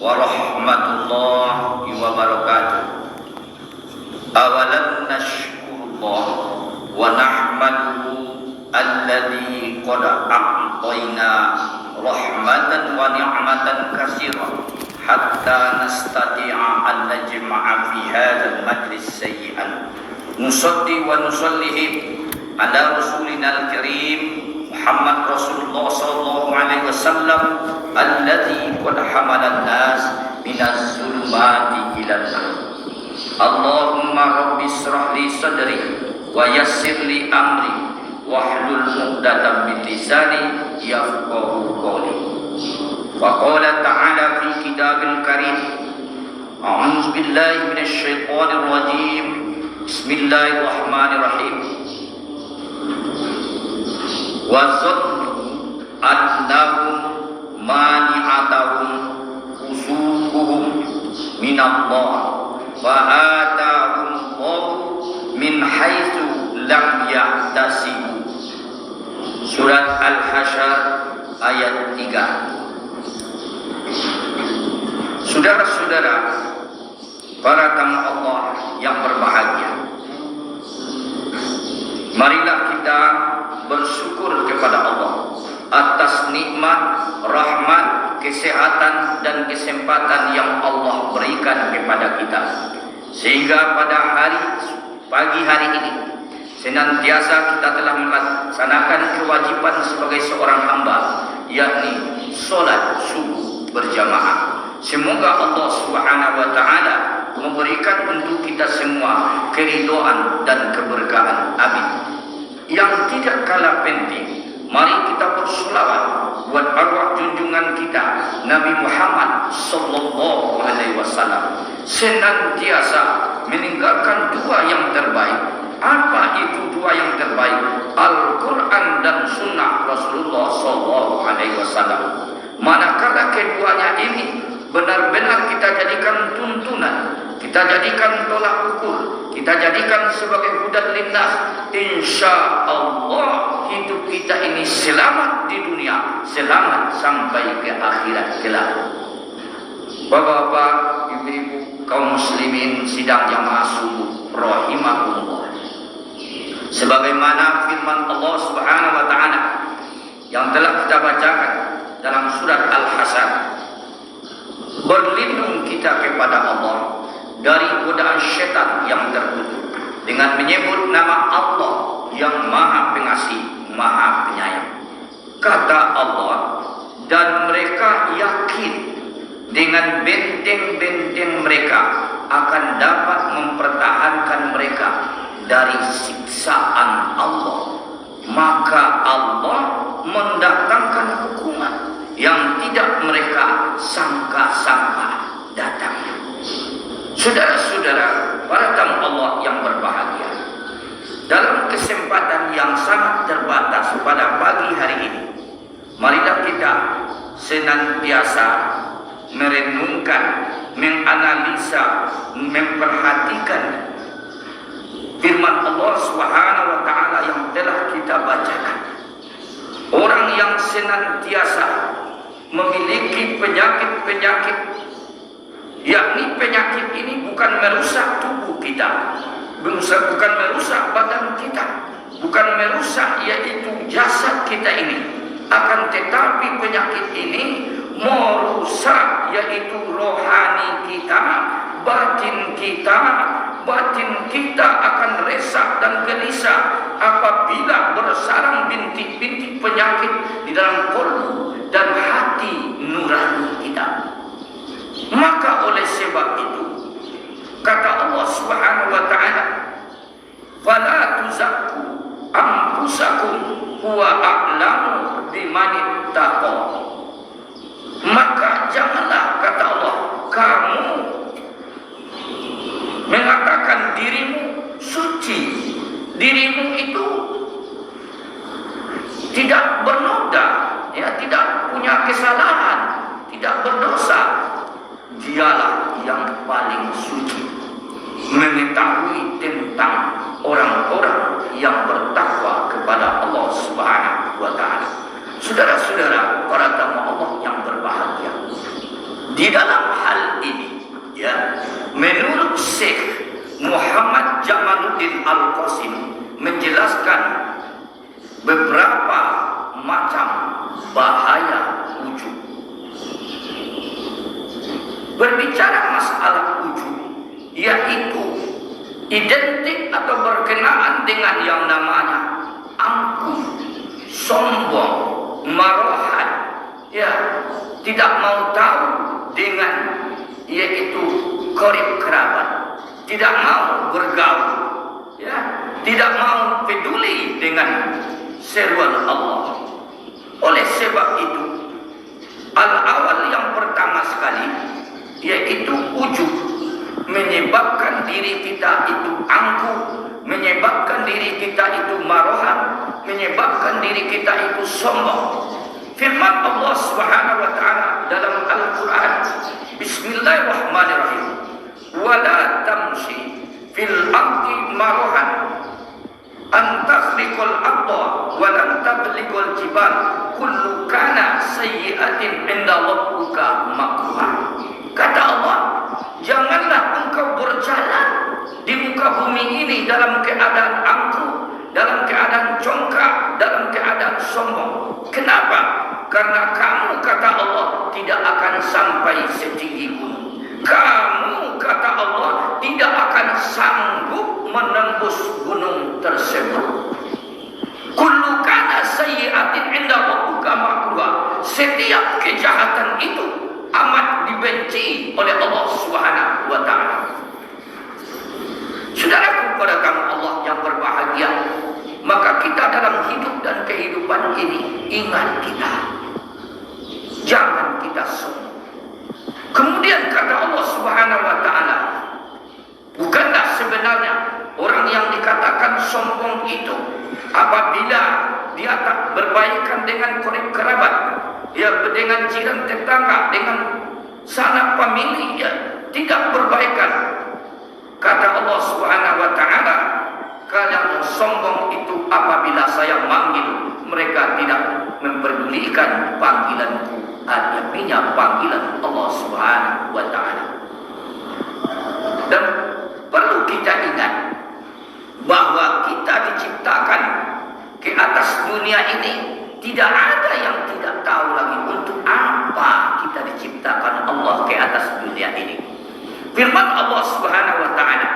warahmatullahi wabarakatuh. Awalan nashkurullah wa nahmaduhu alladhi qad a'tayna rahmatan wa ni'matan katsirah hatta nastati'a an najma'a fi hadzal majlis sayyi'an. Nusalli wa nusallihi ala rasulina al-karim Muhammad Rasulullah sallallahu alaihi wasallam alladzi qad hamala an-nas minaz zulumati ilan nur. Allahumma rabbi israh li sadri wa yassir li amri wahlul 'uqdatam min lisani yafqahu qawli. Wa qala ta'ala fi kitabil karim, a'udzu billahi minasy syaithanir rajim. Bismillahirrahmanirrahim. Wa zannu annahum mani'atahum usukuhum minallah fa atahum Allah min haitsu lam yahtasibu. Surat Al-Hasyr ayat 3. Saudara-saudara, para tamu Allah yang berbahagia, marilah kita bersyukur kepada Allah atas nikmat, rahmat, kesehatan dan kesempatan yang Allah berikan kepada kita, sehingga pada pagi hari ini senantiasa kita telah melaksanakan kewajiban sebagai seorang hamba, yakni solat subuh berjamaah. Semoga Allah Subhanahu wa taala memberikan untuk kita semua keridhaan dan keberkahan. Amin. Yang tidak kalah penting, mari kita berselawat buat arwah junjungan kita Nabi Muhammad sallallahu alaihi wasallam, senantiasa meninggalkan dua yang terbaik. Apa itu dua yang terbaik? Al-Quran dan Sunnah Rasulullah sallallahu alaihi wasallam. Manakala keduanya ini benar-benar kita jadikan tuntunan, kita jadikan tolak ukur, kita jadikan sebagai hudan linnas, insya Allah hidup kita ini selamat di dunia, selamat sampai ke akhirat kelak. Bapak-bapak, ibu-ibu, kaum muslimin sidang jamaah subuh rahimakumullah. Sebagaimana firman Allah Subhanahu wa taala yang telah kita bacakan dalam surat Al-Hasyr, berlindung kita kepada Allah dari godaan syaitan yang terkutuk dengan menyebut nama Allah yang Maha Pengasih, Maha Penyayang. Kata Allah, dan mereka yakin dengan benteng-benteng mereka akan dapat mempertahankan mereka dari siksaan Allah. Maka Allah mendatangkan hukuman yang tidak mereka sangka-sangka datang. Saudara-saudara, para tamu Allah yang berbahagia, dalam kesempatan yang sangat terbatas pada pagi hari ini, marilah kita senantiasa merenungkan, menganalisa, memperhatikan firman Allah Subhanahu wa taala yang telah kita bacakan. Orang yang senantiasa memiliki penyakit-penyakit, yakni penyakit ini bukan merusak tubuh kita, bukan merusak badan kita, bukan merusak yaitu jasad kita ini, akan tetapi penyakit ini merusak yaitu rohani kita, batin kita. Batin kita akan resah dan gelisah apabila bersarang bintik-bintik penyakit di dalam kolbu dan hati nurani kita. Maka oleh sebab itu, kata Allah Subhanahu wa taala, "Fala tuzakku anfusakum huwa a'lamu bimanittaqa." Maka janganlah, kata Allah, kamu mengatakan dirimu suci, dirimu itu tidak bernoda, ya, tidak punya kesalahan, tidak berdosa. Dialah yang paling suci, mengetahui tentang orang-orang yang bertakwa kepada Allah Subhanahu wa taala. Saudara-saudara, para tamu Allah yang berbahagia, Di dalam hal ini, ya, menurut Syekh Muhammad Jamaluddin Al-Qasim menjelaskan beberapa macam bahaya ujub. Berbicara masalah ujub, yaitu identik atau berkenaan dengan yang namanya angkuh, sombong, marohat, ya, tidak mau tahu dengan yaitu qarib kerabat, tidak mau bergaul, ya, tidak mau peduli dengan seruan Allah. Oleh sebab itu, al-awal yang pertama sekali yaitu ujub, menyebabkan diri kita itu angkuh, menyebabkan diri kita itu marohat, menyebabkan diri kita itu sombong. Firman Allah Subhanahu wa taala dalam Al-Qur'an, Bismillahirrahmanirrahim, wala tamshi fil ardi marohan an takhriqal arda wa lan tablighul jibal kullu kana sayyi'atin 'inda rabbika makruha. Kata Allah, janganlah engkau berjalan di muka bumi ini dalam keadaan angkuh, dalam keadaan congkak, dalam keadaan sombong. Kenapa? Karena kamu, kata Allah, tidak akan sampai setinggi gunung. Kamu, kata Allah, tidak akan sanggup menembus gunung tersebut. Kullu kana sayyi'atin 'inda rabbika makruha. Setiap kejahatan itu amat dibenci oleh Allah Subhanahu wa taala. Saudaraku, pada kamu Allah yang berbahagia, maka kita dalam hidup dan kehidupan ini ingat kita, jangan kita sombong. Kemudian kata Allah Subhanahu wa taala, bukanlah sebenarnya orang yang dikatakan sombong itu apabila dia tak berbaikan dengan qarib kerabat, ya, dengan jiran tetangga, dengan sanak famili, ya, tidak berbaikan. Kata Allah Subhanahu wa taala, kalian sombong itu apabila saya manggil mereka tidak memperdulikan panggilanku, artinya panggilan Allah Subhanahu wa taala. Dan perlu kita ingat bahwa kita diciptakan ke atas dunia ini, tidak ada yang tidak tahu lagi untuk apa kita diciptakan Allah ke atas dunia ini. Firman Allah Subhanahu wa taala,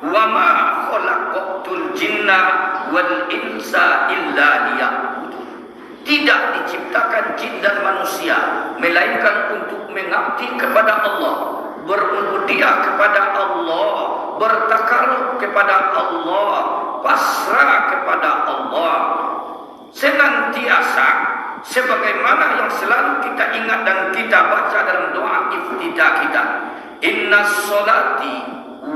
"Wa ma khalaqtul jinna wal insa illa liya'budun." Tidak diciptakan jin dan manusia melainkan untuk mengabdi kepada Allah, berubudiyah kepada Allah, bertakarrub kepada Allah, pasrah kepada Allah. Senantiasa sebagaimana yang selalu kita ingat dan kita baca dalam doa iftidah kita, inna sholati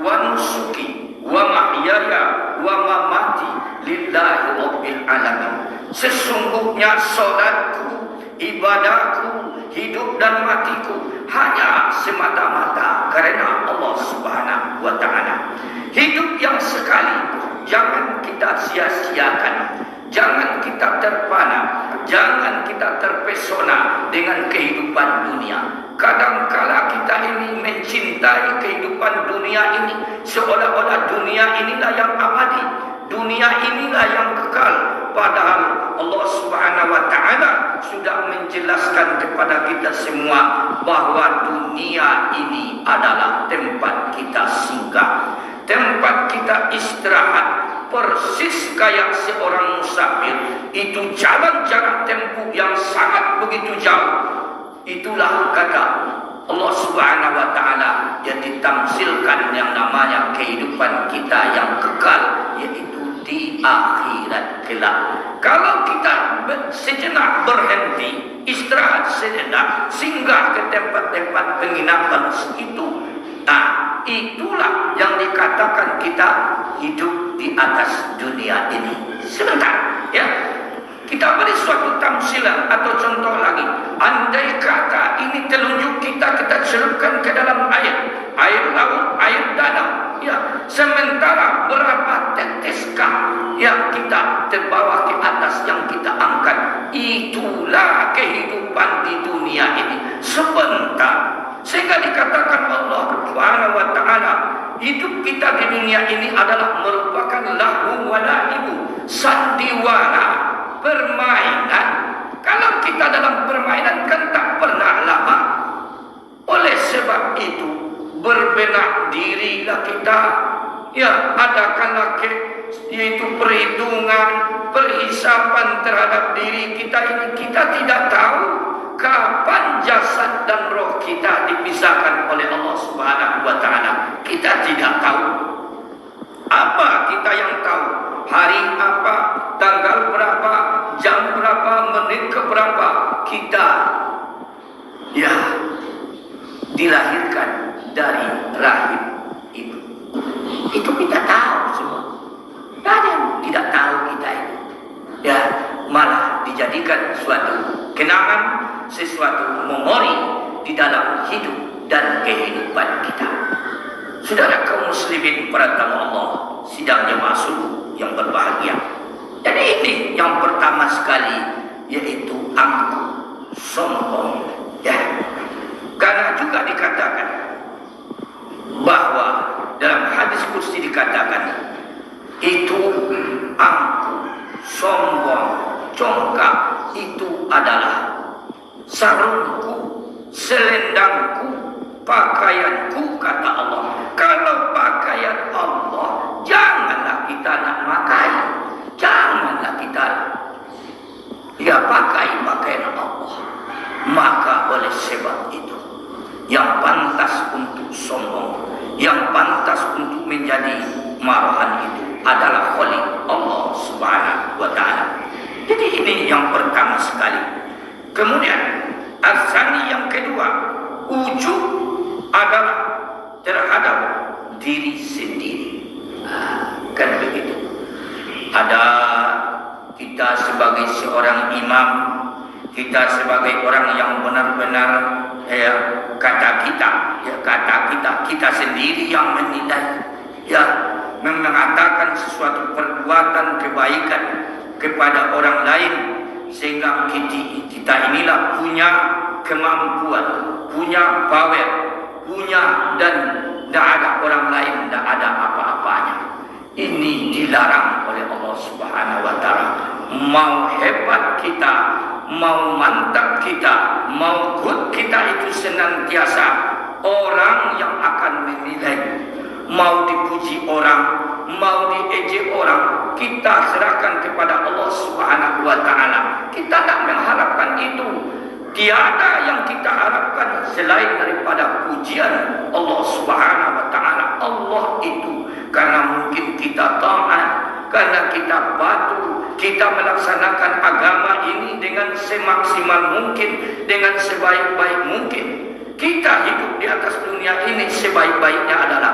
wa nusuki wa mahyaya wa mamati lillahi rabbil alamin. Sesungguhnya sholatku, ibadahku, hidup dan matiku hanya semata-mata karena Allah Subhanahu wa taala. Hidup yang sekali jangan kita sia-siakan. Jangan kita terpana, jangan kita terpesona dengan kehidupan dunia. Kadangkala kita ini mencintai kehidupan dunia ini seolah-olah dunia inilah yang abadi, dunia inilah yang kekal. Padahal Allah Subhanahu wa taala sudah menjelaskan kepada kita semua bahwa dunia ini adalah tempat kita singgah, tempat kita istirahat. Persis kayak seorang musafir, itu jalan jarak tempuh yang sangat begitu jauh. Itulah kata Allah Subhanahu wa taala yang ditamsilkan yang namanya kehidupan kita yang kekal, yaitu di akhirat kelak. Kalau kita sejenak berhenti, istirahat sejenak, singgah ke tempat-tempat penginapan itu, nah, itulah yang dikatakan kita hidup di atas dunia ini. Sebentar, ya, kita beri suatu tamsilan atau contoh lagi. Andai kata ini telunjuk kita celupkan ke dalam air laut, air danau, ya, sementara berapa teteskah yang kita terbawa ke atas, yang kita angkat. Itulah kehidupan di dunia ini. Sebentar Sehingga dikatakan Allah Subhanahu wa taala, hidup kita di dunia ini adalah merupakan lahu wa laibu, sandiwara, permainan. Kalau kita dalam permainan kan tak pernah lama. Oleh sebab itu, berbenah dirilah kita. Ya, adakanlah yaitu perhitungan, perhisapan terhadap diri kita ini. Kita tidak tahu kapan jasad dan roh kita dipisahkan oleh Allah Subhanahu wa taala. Kita tidak tahu. Apa kita yang tahu? Hari apa, tanggal berapa, jam berapa, menit ke berapa kita ya dilahirkan dari rahim ibu. Itu kita tahu semua. Tidak ada yang tidak tahu kita itu. Ya, malah dijadikan suatu kenangan, sesuatu memori di dalam hidup dan kehidupan kita. Saudara kaum muslimin para tamu Allah, sidang jemaah subuh yang berbahagia. Jadi ini yang pertama sekali, yaitu angkuh, sombong. Ya, karena juga dikatakan bahwa dalam hadis qudsi dikatakan itu angkuh, sombong, congkak itu adalah sarungku, selendangku, pakaianku, kata Allah. Kalau pakaian Allah, janganlah kita nak pakai, janganlah kita pakai pakaian Allah. Maka oleh sebab itu, yang pantas untuk sombong, yang pantas untuk menjadi marahan itu adalah Khaliq Allah Subhanahu wa taala. Jadi ini yang pertama sekali. Kemudian asani yang kedua, ujub adalah terhadap diri sendiri. Kan begitu. Ada kita sebagai seorang imam, kita sebagai orang yang benar-benar kata kita sendiri yang menilai, mengatakan sesuatu perbuatan kebaikan kepada orang lain, sehingga kita inilah punya kemampuan, punya power, punya, dan tidak ada orang lain, tidak ada apa-apanya. Ini dilarang oleh Allah Subhanahu wa taala. Mau hebat kita, mau mantap kita, mau good kita, itu senantiasa orang yang akan menilai. Mau dipuji orang, mau diejek orang, kita serahkan kepada Allah Subhanahu wa taala. Kita tak mengharapkan itu. Tiada yang kita harapkan selain daripada pujian Allah Subhanahu wa taala. Allah itu karena mungkin kita taat, karena kita patuh, kita melaksanakan agama ini dengan semaksimal mungkin, dengan sebaik-baik mungkin. Kita hidup di atas dunia ini sebaik-baiknya adalah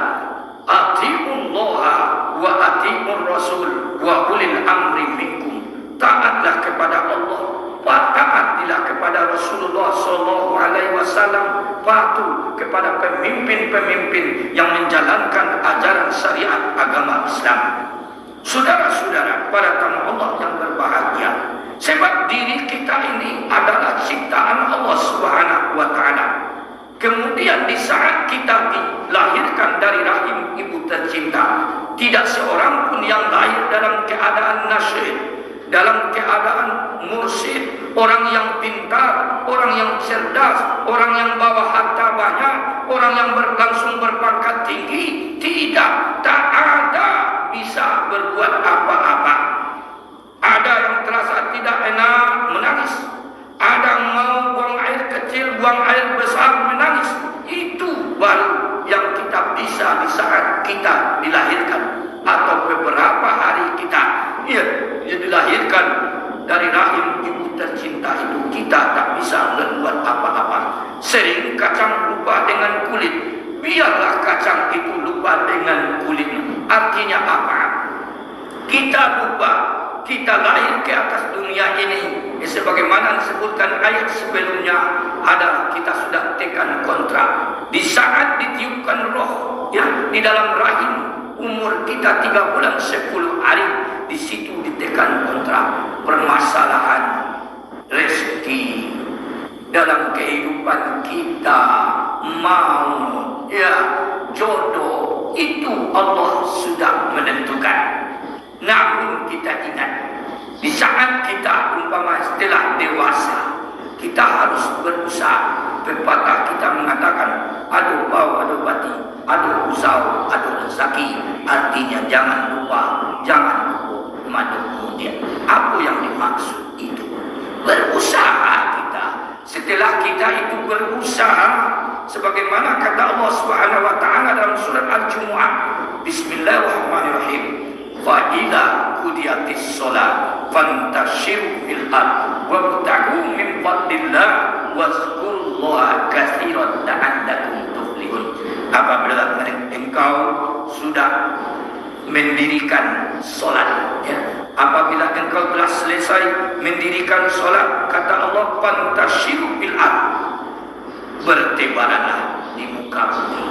atiullaha wa atiur rasul wa ulil amri minkum. Taatlah kepada Allah, taatlah kepada Rasulullah sallallahu alaihi wasallam, patuh kepada pemimpin-pemimpin yang menjalankan ajaran syariat agama Islam. Saudara-saudara, para tamu Allah yang berbahagia, sebab diri kita ini adalah ciptaan Allah Subhanahu wa taala. Kemudian di saat kita dilahirkan dari rahim ibu tercinta, tidak seorang pun yang lahir dalam keadaan nasyid, dalam keadaan mursyid, orang yang pintar, orang yang cerdas, orang yang bawa harta banyak, orang yang langsung berpangkat tinggi. Tidak, tak ada bisa berbuat apa-apa. Ada yang terasa tidak enak, menangis. Ada yang mau buang air kecil, buang air besar, menangis. Itu baru yang kita bisa di saat kita dilahirkan, atau beberapa hari kita dilahirkan dari rahim ibu tercinta itu. Kita tak bisa berbuat apa-apa. Sering kacang lupa dengan kulit, biarlah kacang itu lupa dengan kulit. Artinya apa? Kita lupa kita lahir ke atas dunia ini, sebagaimana disebutkan ayat sebelumnya, adalah kita sudah tekan kontrak. Di saat ditiupkan roh di dalam rahim, umur kita 3 bulan 10 hari, di situ ditekan kontrak permasalahan rezeki dalam kehidupan kita, mau jodoh itu Allah sudah menentukan. Namun kita ingat, di saat kita umpama setelah dewasa, kita harus berusaha. Pepatah kita mengatakan, adu bau, adu bati, adu usau, adu rezeki. Artinya jangan lupa madu kemudian. Apa yang dimaksud itu? Berusaha kita. Setelah kita itu berusaha, sebagaimana kata Allah Subhanahu wa taala dalam surat Al-Jumu'ah, Bismillahirrahmanirrahim. Fa idza qudiyatis shalah fantashiru fil ardh wabtaghu min fadlillah wazkurullaha katsiran la'allakum tuflihun. Apabila engkau sudah mendirikan solat, apabila engkau telah selesai mendirikan solat, kata Allah, fantashiru fil ardh, bertebaranlah di muka bumi.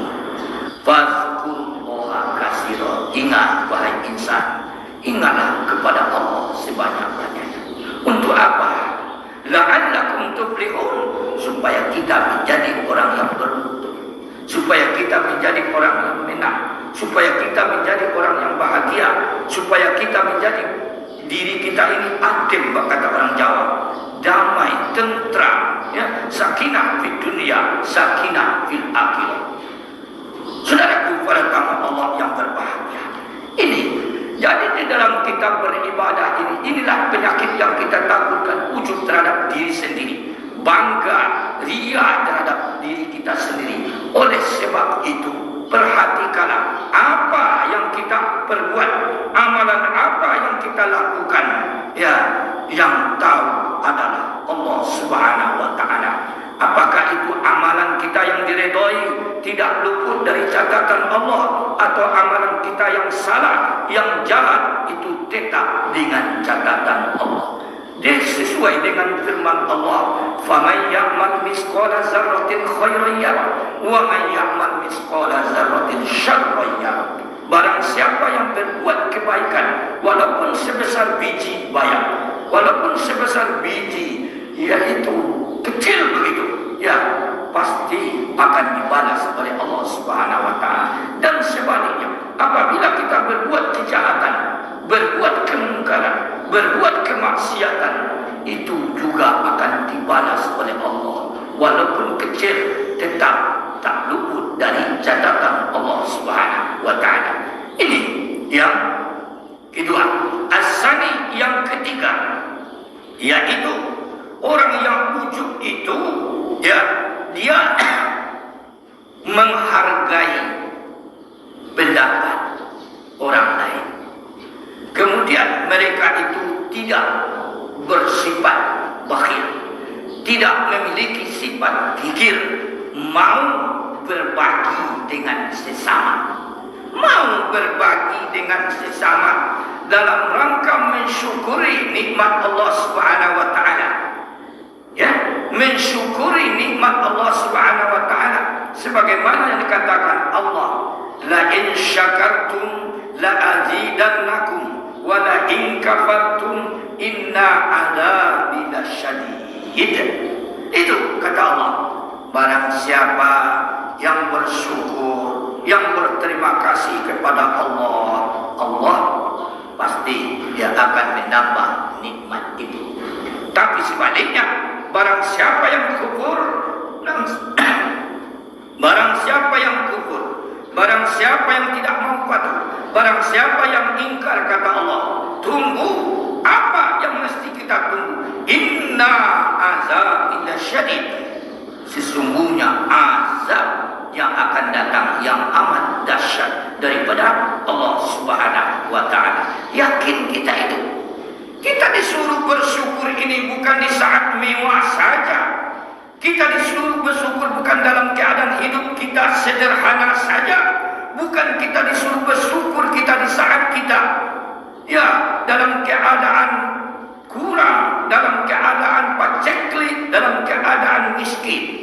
Fazkurullaha katsiran, ingat wahai insan, ingatlah kepada Allah sebanyak-banyaknya. Untuk apa? La'allakum tuflihun, supaya kita menjadi orang yang beruntung, supaya kita menjadi orang yang menang, supaya kita menjadi orang yang bahagia, supaya kita menjadi diri kita ini adem, kata orang Jawa, damai, tentram, sakinah fid dunia, sakinah fil akhirah. Saudaraku, pada tamu Allah yang berbahagia ini, jadi di dalam kita beribadah ini, inilah penyakit yang kita takutkan, ujub terhadap diri sendiri, bangga, ria terhadap diri kita sendiri. Oleh sebab itu, perhatikanlah apa yang kita perbuat, amalan apa yang kita lakukan, yang tahu adalah Allah Subhanahu wa taala. Apakah itu amalan kita yang diredai, tidak luput dari catatan Allah, atau amalan kita yang salah, yang jahat, itu tetap dengan catatan Allah. Dia sesuai dengan firman Allah, faman ya'mal misqala dzarratin khairan yarah wa man ya'mal misqala dzarratin syarran yarah. Barang siapa yang berbuat kebaikan walaupun sebesar biji bayam, walaupun sebesar biji yaitu kecil begitu, pasti akan dibalas oleh Allah Subhanahu wa taala. Dan sebaliknya, apabila kita berbuat kejahatan, berbuat kemungkaran, berbuat kemaksiatan, itu juga akan dibalas oleh Allah. Walaupun kecil, tetap tak luput dari catatan Allah Subhanahu wa taala. Ini yang kedua. As-sani, yang ketiga, yaitu orang yang ujub itu, dia menghargai pendapat orang lain. Kemudian mereka itu tidak bersifat bakhil, tidak memiliki sifat gigir, mau berbagi dengan sesama, mau berbagi dengan sesama dalam rangka mensyukuri nikmat Allah Subhanahu wa taala. Mensyukuri nikmat Allah Subhanahu wa taala, sebagaimana yang dikatakan Allah, la in syakartum la azidannakum wa la in kafartum inna adzabi lasyadid. Itu kata Allah, barang siapa yang bersyukur, yang berterima kasih kepada Allah, Allah pasti dia akan menambah nikmat itu. Tapi sebaliknya, barang siapa yang kufur, barang siapa yang kufur, barang siapa yang tidak mau patuh, barang siapa yang ingkar, kata Allah, tunggu, apa yang mesti kita tunggu? Inna azabi lasyadid, sesungguhnya azab yang akan datang yang amat dahsyat daripada Allah Subhanahu wa taala. Yakin kita itu. Kita disuruh bersyukur ini bukan di saat mewah saja. Kita disuruh bersyukur bukan dalam keadaan hidup kita sederhana saja. Bukan kita disuruh bersyukur kita di saat kita dalam keadaan kurang, dalam keadaan paceklik, dalam keadaan miskin.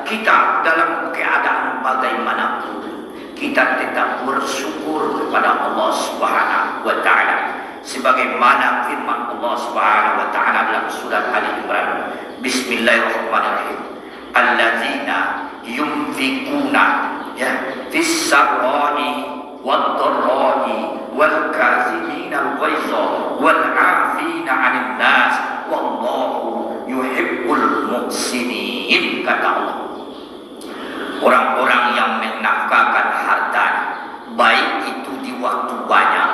Kita dalam keadaan bagaimanapun, kita tetap bersyukur kepada Allah Subhanahu wa taala. Sebagaimana firman Allah Subhanahu wa taala dalam surat Ali Imran, Bismillahirrahmanirrahim. Alladzina yunfikuna fis sarra'i wad dharra'i wal kazimina al-ghaidha wal 'afina 'anil nas wallahu yuhibbul muhsinin, kata Allah. Orang-orang yang menafkahkan harta, baik itu di waktu banyak,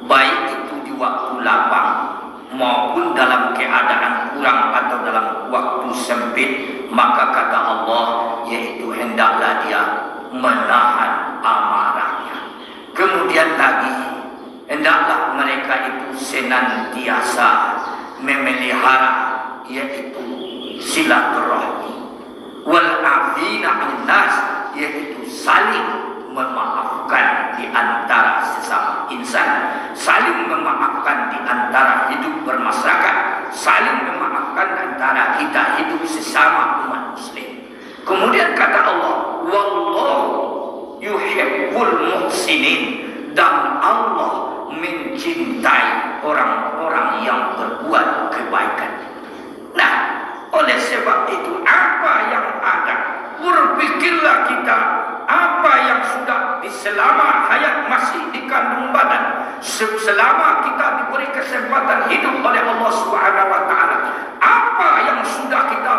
baik itu di waktu lapang, maupun dalam keadaan kurang atau dalam waktu sempit, maka kata Allah, yaitu hendaklah dia menahan amarahnya. Kemudian lagi, hendaklah mereka itu senantiasa memelihara, yaitu silaturahmi, wal afina 'anil nas, yaitu saling memaafkan di antara sesama insan, saling memaafkan di antara hidup bermasyarakat, saling memaafkan antara kita hidup sesama umat muslim. Kemudian kata Allah, wallahu yuhibbul muhsinin, dan Allah mencintai orang-orang yang berbuat kebaikan. Nah, oleh sebab itu apa yang ada, berpikirlah kita apa yang sudah selama hayat masih di kandung badan, selama kita diberi kesempatan hidup oleh Allah Subhanahu wa taala, apa yang sudah kita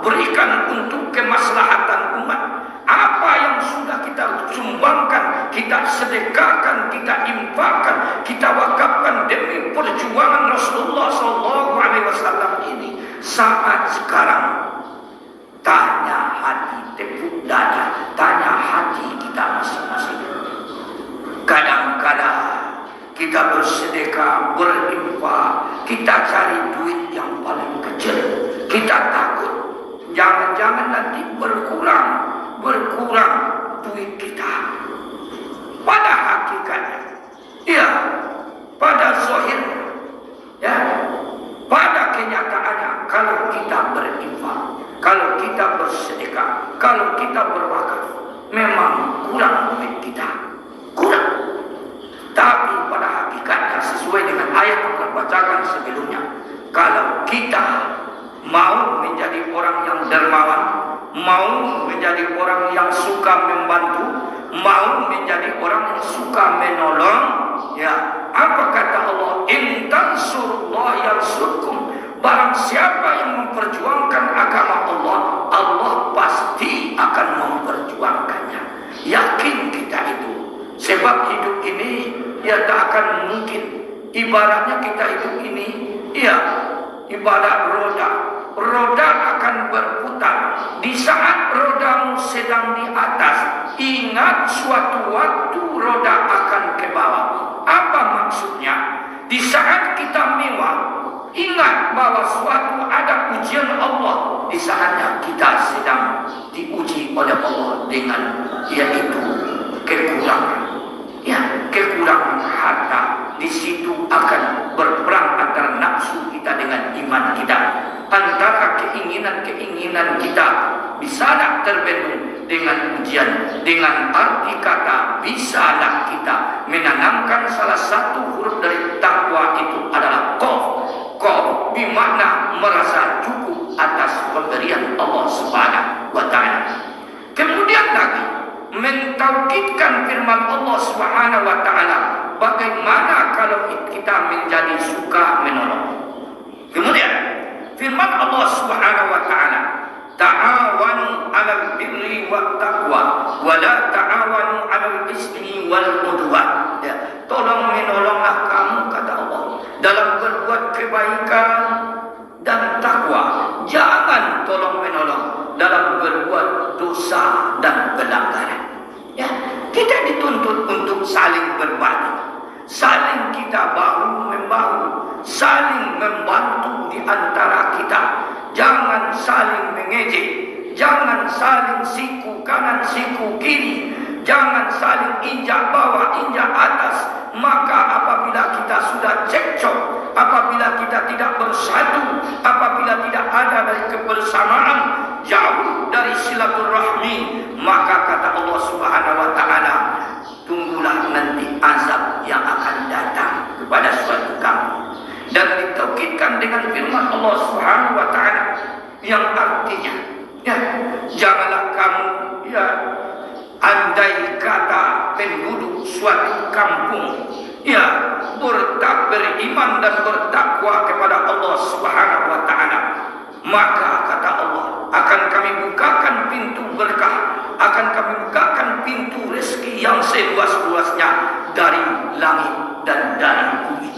berikan untuk kemaslahatan umat, apa yang sudah kita sumbangkan, kita sedekahkan, kita infakkan, kita wakafkan demi perjuangan Rasulullah SAW ini. Saat sekarang tanya hati, tepuk dada, tanya hati kita masing-masing. Kadang-kadang kita bersedekah, berinfak, kita cari duit yang paling kecil. Kita takut jangan-jangan nanti berkurang duit kita. Pada hakikatnya, ya, pada zahirnya, ya, pada kenyataannya, kalau kita berinfak, kalau kita bersedekah, kalau kita berwakaf, memang kurang duit kita, kurang. Tapi pada hakikatnya, sesuai dengan ayat yang terbacakan sebelumnya, kalau kita mau menjadi orang yang dermawan, mau menjadi orang yang suka membantu, mau menjadi orang yang suka menolong, ya, apa kata Allah? In tansurullah yansurkum. Barang siapa yang memperjuangkan agama Allah, Allah pasti akan memperjuangkannya. Yakin kita itu. Sebab hidup ini, ya, tak akan mungkin. Ibaratnya kita hidup ini, ya, ibarat roda. Roda akan berputar. Di saat rodamu sedang di atas, ingat suatu waktu roda akan ke bawah. Apa maksudnya? Di saat kita mewah, ingat bahwa suatu ada ujian Allah. Di saatnya kita sedang diuji oleh Allah dengan, yaitu kekurangan. Ya, kekurangan harta. Di situ akan berperang antara nafsu kita dengan iman kita, antara keinginan-keinginan kita bisa tak terbendung dengan ujian. Dengan arti kata, bisalah kita menanamkan salah satu huruf dari takwa, itu adalah qaf. Qaf bermakna merasa cukup atas pemberian Allah Subhanahu wa taala. Kemudian lagi mentaukidkan firman Allah Subhanahu wa taala, bagaimana kalau kita menjadi suka menolong. Kemudian firman Allah Subhanahu wa taala, ta'awanu 'alal birri wat taqwa wa la ta'awanu 'alal ismi wal 'udwan. Ya, tolong menolonglah kamu, kata Allah, dalam berbuat kebaikan dan takwa. Jangan tolong menolong dalam berbuat dosa dan pelanggaran. Ya, kita dituntut untuk saling berbagi, saling kita bahu membahu, saling membantu di antara kita. Jangan saling mengejek, jangan saling siku kanan siku kiri, jangan saling injak bawah injak atas. Maka apabila kita sudah cekcok, apabila kita tidak bersatu, apabila tidak ada dari kebersamaan, jauh dari silaturahmi, maka kata Allah Subhanahu wa taala, tunggulah nanti azab yang akan datang kepada suatu kamu. Dan ditaukidkan dengan firman Allah Subhanahu wa taala, yang artinya ya, janganlah kamu ya, andai kata penduduk suatu kampung ya beriman dan bertakwa kepada Allah Subhanahu wa taala, maka kata Allah akan kami bukakan pintu berkah, akan kami bukakan pintu rezeki yang seluas-luasnya dari langit dan dari bumi.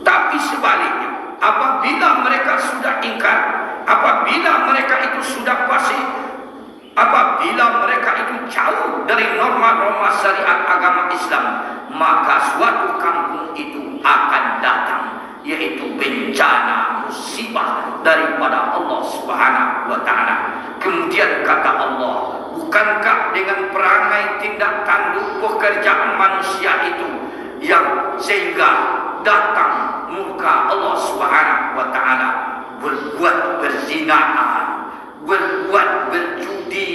Tapi sebaliknya, apabila mereka sudah ingkar, apabila mereka itu sudah fasik, apabila mereka itu jauh dari norma-norma syariat agama Islam, maka suatu kampung itu akan datang, yaitu bencana musibah daripada Allah Subhanahu wa taala. Kemudian kata Allah, bukankah dengan perangai tindak tanduk pekerjaan manusia itu yang sehingga datang murka Allah Subhanahu wa taala, berbuat berzinahan, berbuat berjudi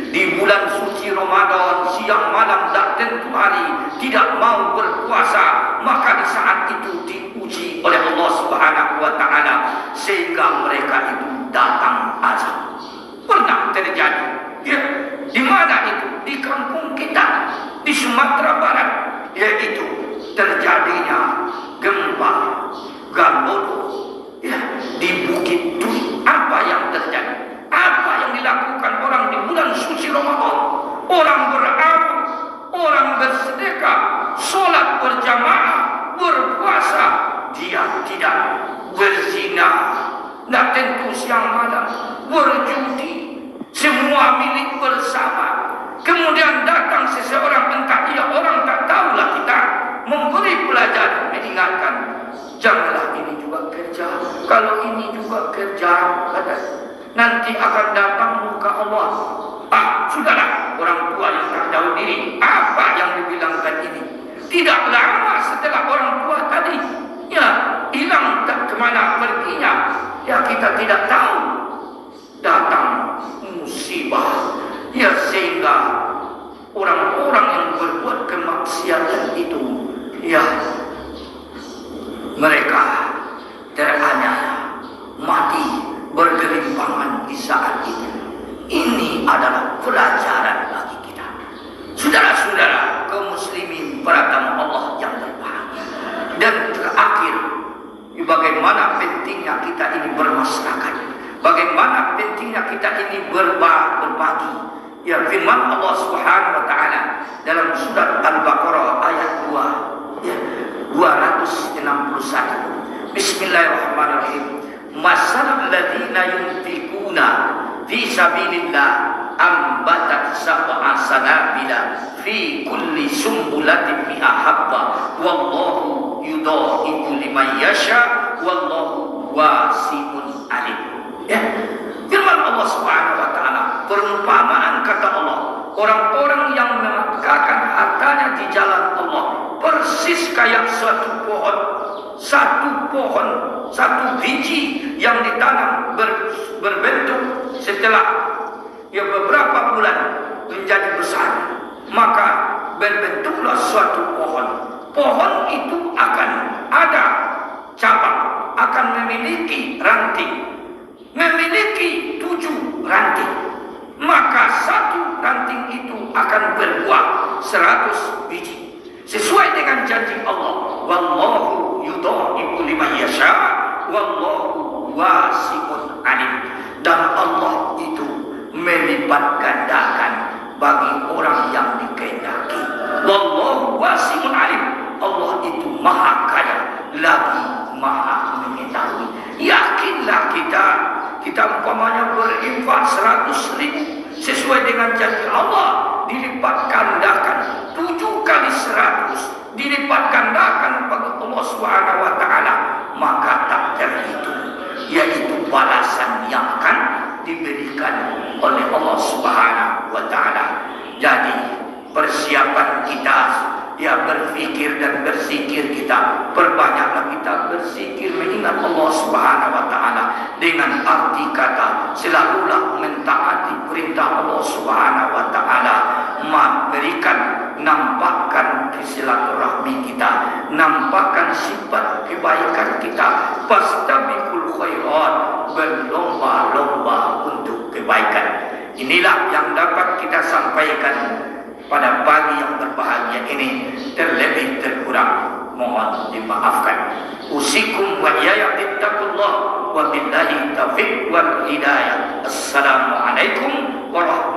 di bulan suci Ramadan, siang malam tak tentu hari, tidak mau berpuasa, maka di saat itu diuji oleh Allah Subhanahu wa taala sehingga mereka itu datang azab. Pernah terjadi ya, di mana itu? Di kampung kita di Sumatera Barat, yaitu terjadinya gempa Galodo ya, di Bukit Duri. Apa yang terjadi? Apa yang dilakukan orang di bulan suci Ramadan? Orang beramal, orang bersedekah, sholat berjamaah, berpuasa, dia tidak berzina, tidak tentu siang malam, berjudi, semua milik bersama. Kemudian datang seseorang, entah ia orang tak tahulah kita, memberi pelajaran, mengingatkan, janganlah ini juga kerja, kalau ini juga kerja, nanti akan datang muka Allah. Sudahlah, orang tua yang tak tahu diri, apa yang dibilangkan ini? Tidak lama setelah orang tua tadi ya hilang, tak kemana perginya, ya kita tidak tahu, datang musibah ya, sehingga orang-orang yang berbuat kemaksiatan itu ya, mereka teraniaya, mati bergelimpangan di saat itu. Ini adalah pelajaran bagi kita, saudara-saudara kaum muslimin, para tamu Allah yang berbahagia. Dan terakhir, bagaimana pentingnya kita ini bermasyarakat, bagaimana pentingnya kita ini berbagi. Ya, firman Allah Subhanahu wa taala dalam surat Al-Baqarah ayat 2 ya, 261. Bismillahirrahmanirrahim. Masalul ladzina yunfiquna fi sabilillah ambatat sab'a sanabila fi kulli sumbulatin mi'a habba wallahu yudha'ifu liman yasha wallahu wasi'un alim. Ya, firman Allah Subhanahu wa taala, perumpamaan kata Allah, orang-orang yang menafkahkan hartanya di jalan Allah persis kayak suatu pohon, satu biji yang ditanam berbentuk setelah ya beberapa bulan menjadi besar, maka berbentuklah suatu pohon. Pohon itu akan ada cabang, akan memiliki ranting, memiliki 7 ranting, maka satu ranting itu akan berbuah 100 biji sesuai dengan janji Allah, wallahu yudha'ifu liman yasha wallahu wasi'un alim. Dan Allah itu melipat gandakan bagi orang yang dikehendaki. Wallahu wasi'un alim. Allah itu maha kaya lagi maha mengetahui. Yakinlah kita umpamanya berinfak 100.000 sesuai dengan janji Allah, dilipat gandakan 7 kali 100, dilipat gandakan bagi Allah Subhanahu wa taala, maka tak terhitung, yaitu balasan yang akan diberikan oleh Allah Subhanahu wa taala. Jadi persiapan kita ya, berfikir dan berzikir kita, perbanyaklah kita berzikir mengingat Allah Subhanahu wa taala dengan arti kata selalulah mentaati perintah Allah Subhanahu wa taala, memberikan nampakkan silaturahmi kita, nampakkan sifat kebaikan kita. Fastabiqul khairat, berlomba-lomba untuk kebaikan. Inilah yang dapat kita sampaikan pada pagi yang berbahagia ini. Terlebih terkurang mohon dimaafkan. Usikum wa iyaya bittaqullah wa billahi taufiq wal hidayah. Assalamualaikum warahmatullahi